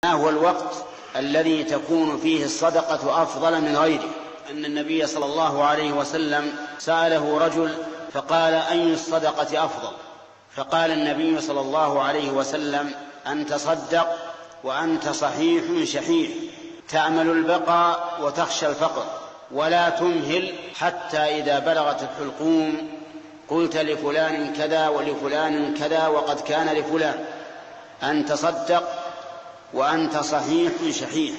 ما هو الوقت الذي تكون فيه الصدقة أفضل من غيره؟ أن النبي صلى الله عليه وسلم سأله رجل فقال: أي الصدقة أفضل؟ فقال النبي صلى الله عليه وسلم: أن تصدق وأنت صحيح شحيح تأمل البقاء وتخشى الفقر، ولا تمهل حتى إذا بلغت الحلقوم قلت لفلان كذا ولفلان كذا وقد كان لفلان. أن تصدق وأنت صحيح شحيح،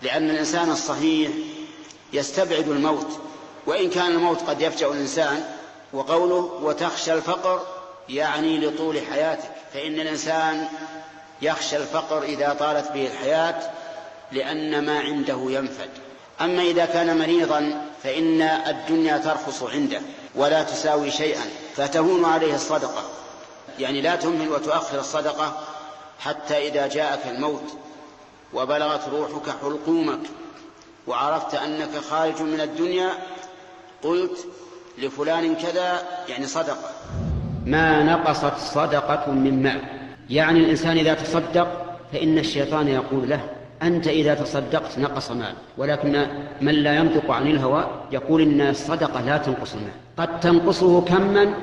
لأن الإنسان الصحيح يستبعد الموت، وإن كان الموت قد يفجأ الإنسان. وقوله وتخشى الفقر يعني لطول حياتك، فإن الإنسان يخشى الفقر إذا طالت به الحياة لأن ما عنده ينفد. أما إذا كان مريضا فإن الدنيا ترخص عنده ولا تساوي شيئا، فتهون عليه الصدقة، يعني لا تمهل وتؤخر الصدقة حتى إذا جاءك الموت وبلغت روحك حلقومك وعرفت أنك خارج من الدنيا قلت لفلان كذا، يعني صدقة. ما نقصت صدقة من مال، يعني الإنسان إذا تصدق فإن الشيطان يقول له: أنت إذا تصدقت نقص مال. ولكن من لا ينطق عن الهوى يقول إن الصدقة لا تنقص المال، قد تنقصه كما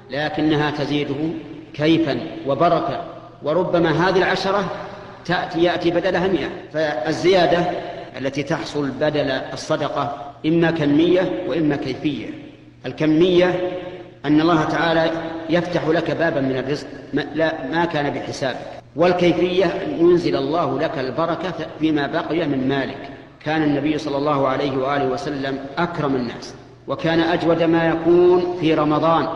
لكنها تزيده كيفا وبركة، وربما هذه 10 يأتي بدلها 100. فالزيادة التي تحصل بدل الصدقة إما كمية وإما كيفية. الكمية أن الله تعالى يفتح لك بابا من الرزق ما كان بحسابك، والكيفية أن ينزل الله لك البركة فيما بقي من مالك. كان النبي صلى الله عليه وآله وسلم أكرم الناس، وكان أجود ما يكون في رمضان.